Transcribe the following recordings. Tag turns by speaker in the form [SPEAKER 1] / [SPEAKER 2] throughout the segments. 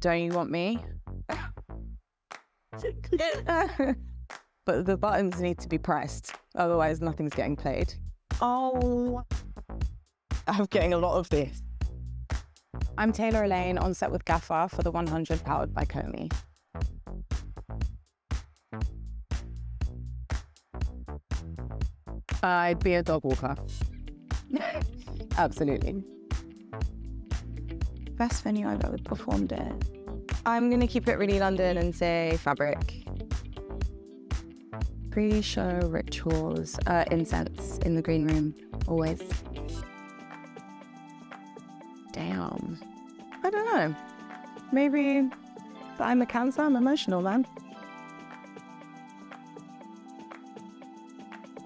[SPEAKER 1] Don't You Want Me? But the buttons need to be pressed, otherwise nothing's getting played. Oh, I'm getting a lot of this. I'm Taylah Elaine on set with GAFFER for the 100 powered by Comey. I'd be a dog walker. Absolutely. Best venue I've ever performed in. I'm gonna keep it really London and say Fabric. Pre-show rituals, incense in the green room, always. Damn. I don't know. Maybe I'm a Cancer, I'm emotional, man.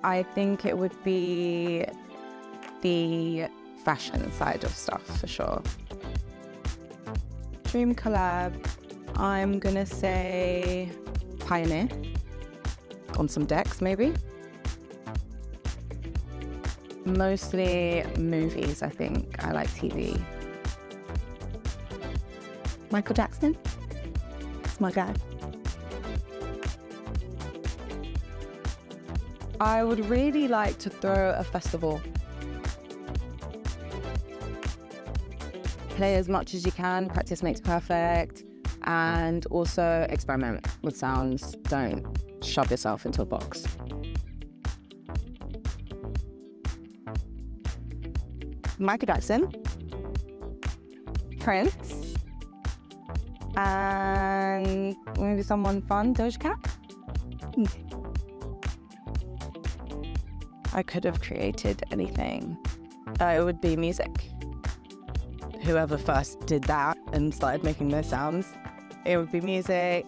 [SPEAKER 1] I think it would be the fashion side of stuff for sure. Dream collab, I'm gonna say Pioneer. On some decks, maybe. Mostly movies, I think. I like TV. Michael Jackson. That's my guy. I would really like to throw a festival. Play as much as you can, practice makes perfect, and also experiment with sounds. Don't shove yourself into a box. Michael Jackson, Prince, and maybe someone fun, Doja Cat. I could have created anything. It would be music. Whoever first did that and started making those sounds, it would be music.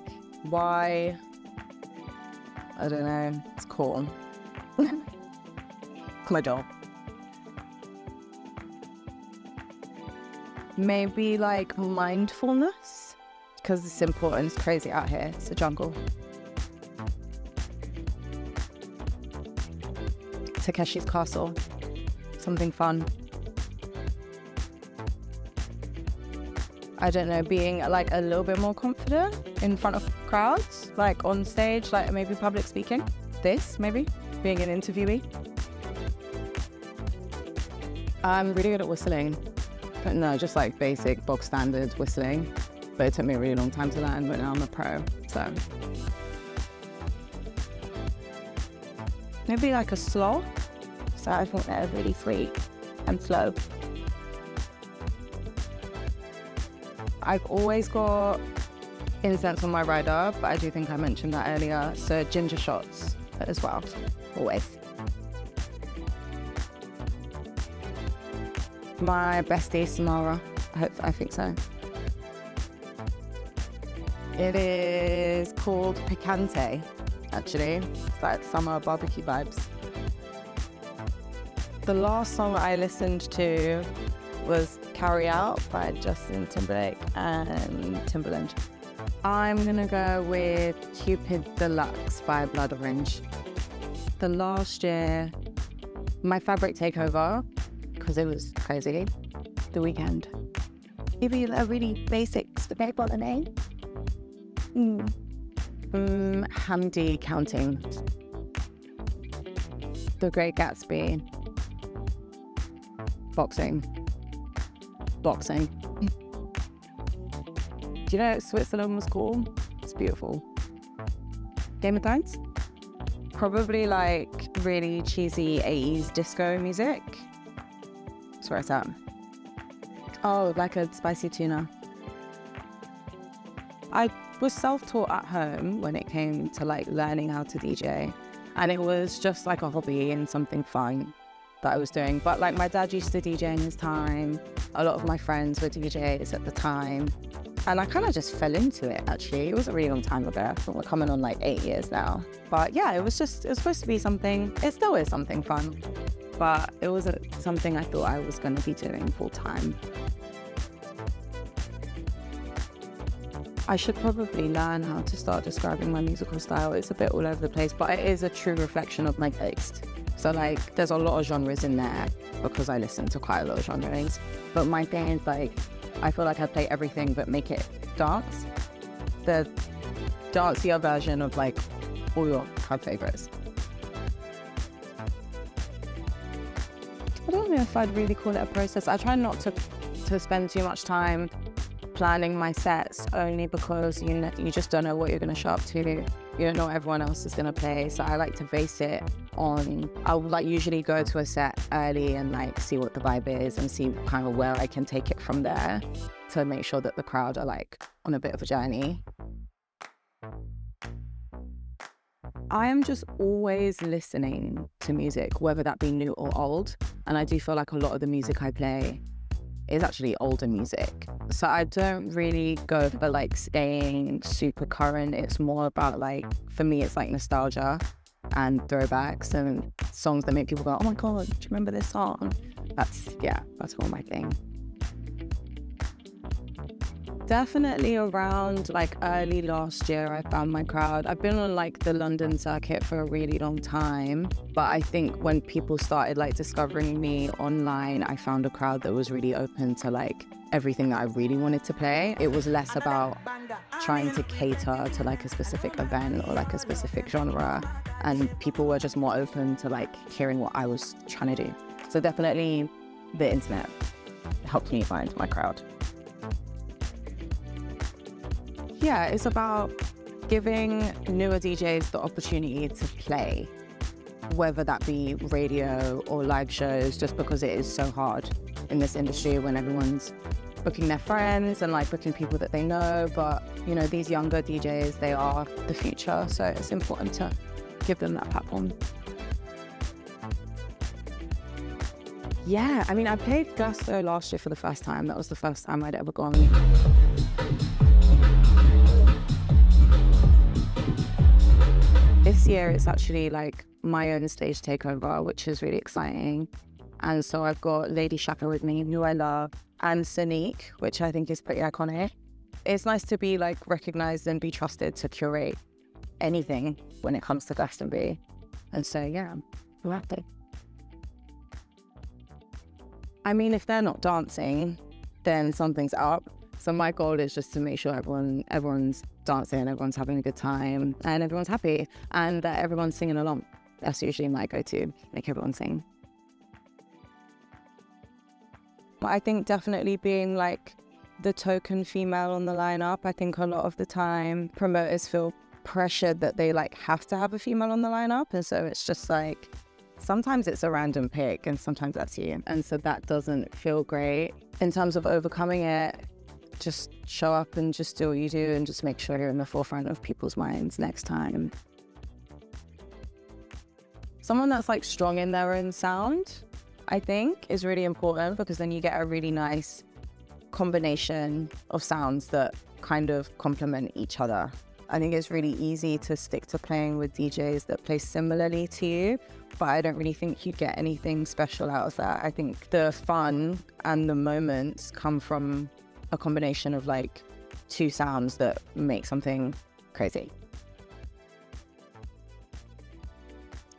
[SPEAKER 1] Why? I don't know. It's cool. My doll. Maybe like mindfulness, because it's important. It's crazy out here. It's a jungle. Takeshi's Castle. Something fun. I don't know, being like a little bit more confident in front of crowds, like on stage, like maybe public speaking. This, maybe, being an interviewee. I'm really good at whistling. But no, just like basic, bog standard whistling. But it took me a really long time to learn, but now I'm a pro, so. Maybe like a sloth. So I think they're really sweet and slow. I've always got incense on my rider, but I do think I mentioned that earlier. So ginger shots as well, always. My bestie, Samara, I think so. It is called Picante, actually. It's like summer barbecue vibes. The last song I listened to was Carry Out by Justin Timberlake and Timbaland. I'm gonna go with Cupid Deluxe by Blood Orange. The last year, my Fabric takeover, because it was crazy, The Weekend. Maybe a really basics, the paper the name. Hamdi Counting. The Great Gatsby. Boxing. Do you know Switzerland was cool? It's beautiful. Game of Thrones? Probably like really cheesy 80s disco music. That's where it's at. Oh, like a spicy tuna. I was self-taught at home when it came to like learning how to DJ. And it was just like a hobby and something fun that I was doing. But like my dad used to DJ in his time. A lot of my friends were DJs at the time. And I kind of just fell into it, actually. It was a really long time ago. I think we're coming on like 8 years now. But yeah, it was supposed to be something, it still is something fun. But it wasn't something I thought I was going to be doing full time. I should probably learn how to start describing my musical style. It's a bit all over the place, but it is a true reflection of my taste. So like, there's a lot of genres in there because I listen to quite a lot of genres. But my thing is like, I feel like I play everything but make it dance, the dancier version of like all your crowd favorites. I don't know if I'd really call it a process. I try not to spend too much time planning my sets, only because you just don't know what you're going to show up to. You don't know what everyone else is going to play. So I like to base it on, I would like usually go to a set early and like see what the vibe is and see kind of where I can take it from there to make sure that the crowd are like on a bit of a journey. I am just always listening to music, whether that be new or old. And I do feel like a lot of the music I play is actually older music. So I don't really go for like staying super current. It's more about like, for me, it's like nostalgia and throwbacks and songs that make people go, oh my God, do you remember this song? That's more my thing. Definitely around like early last year, I found my crowd. I've been on like the London circuit for a really long time, but I think when people started like discovering me online, I found a crowd that was really open to like everything that I really wanted to play. It was less about trying to cater to like a specific event or like a specific genre, and people were just more open to like hearing what I was trying to do. So definitely the internet helped me find my crowd. Yeah, it's about giving newer DJs the opportunity to play, whether that be radio or live shows, just because it is so hard in this industry when everyone's booking their friends and like booking people that they know. But, you know, these younger DJs, they are the future. So it's important to give them that platform. Yeah, I mean, I played Glastonbury last year for the first time. That was the first time I'd ever gone. This year, it's actually like my own stage takeover, which is really exciting. And so I've got Lady Shaka with me, who I love, and Sonique, which I think is pretty iconic. It's nice to be like recognized and be trusted to curate anything when it comes to Glastonbury. And so, yeah, we'll have to. I mean, if they're not dancing, then something's up. So my goal is just to make sure everyone's dancing, everyone's having a good time, and everyone's happy, and that everyone's singing along. That's usually my go-to, make everyone sing. I think definitely being like the token female on the lineup. I think a lot of the time promoters feel pressured that they like have to have a female on the lineup, and so it's just like, sometimes it's a random pick and sometimes that's you. And so that doesn't feel great. In terms of overcoming it, just show up and just do what you do and just make sure you're in the forefront of people's minds next time. Someone that's like strong in their own sound, I think, is really important, because then you get a really nice combination of sounds that kind of complement each other. I think it's really easy to stick to playing with DJs that play similarly to you, but I don't really think you get anything special out of that. I think the fun and the moments come from a combination of like two sounds that make something crazy.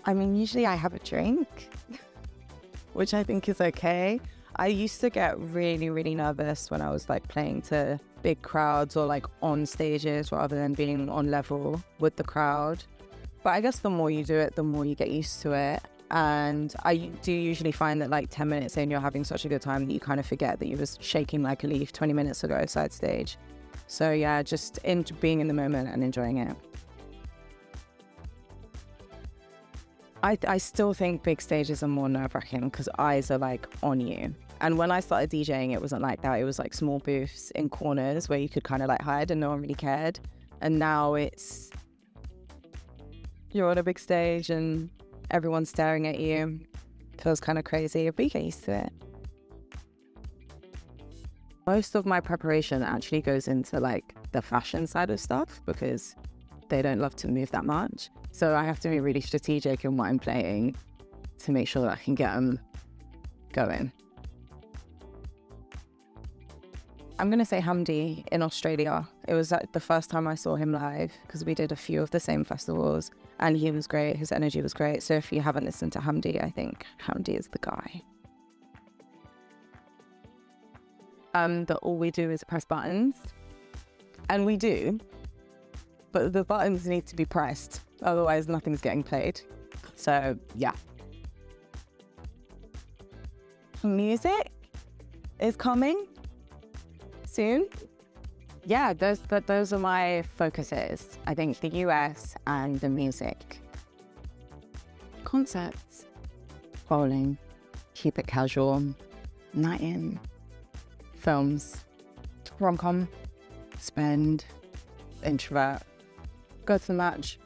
[SPEAKER 1] I mean, usually I have a drink, which I think is okay. I used to get really, really nervous when I was like playing to big crowds or like on stages rather than being on level with the crowd. But I guess the more you do it, the more you get used to it. And I do usually find that like 10 minutes in, you're having such a good time that you kind of forget that you was shaking like a leaf 20 minutes ago side stage. So yeah, just being in the moment and enjoying it. I still think big stages are more nerve-wracking because eyes are like on you. And when I started DJing, it wasn't like that. It was like small booths in corners where you could kind of like hide and no one really cared. And now you're on a big stage and everyone's staring at you. It feels kind of crazy, but you get used to it. Most of my preparation actually goes into like the fashion side of stuff because they don't love to move that much. So I have to be really strategic in what I'm playing to make sure that I can get them going. I'm going to say Hamdi in Australia. It was like the first time I saw him live because we did a few of the same festivals and he was great. His energy was great. So if you haven't listened to Hamdi, I think Hamdi is the guy. That all we do is press buttons. And we do, but the buttons need to be pressed. Otherwise, nothing's getting played. So, yeah. Music is coming soon. Yeah, those are my focuses. I think the US and the music. Concerts, bowling, keep it casual, night in, films, rom-com, spend, introvert, go to the match,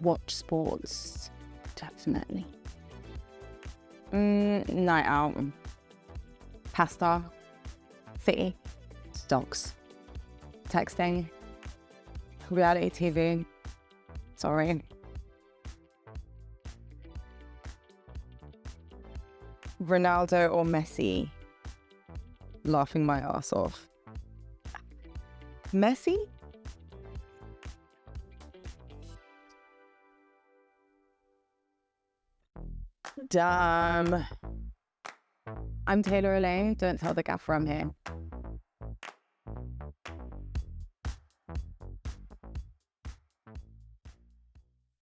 [SPEAKER 1] watch sports, definitely. Night out, pasta, city, dogs, texting, reality TV, sorry. Ronaldo or Messi, laughing my ass off. Messi? Damn. I'm Taylah Elaine. Don't tell the gaffer I'm here.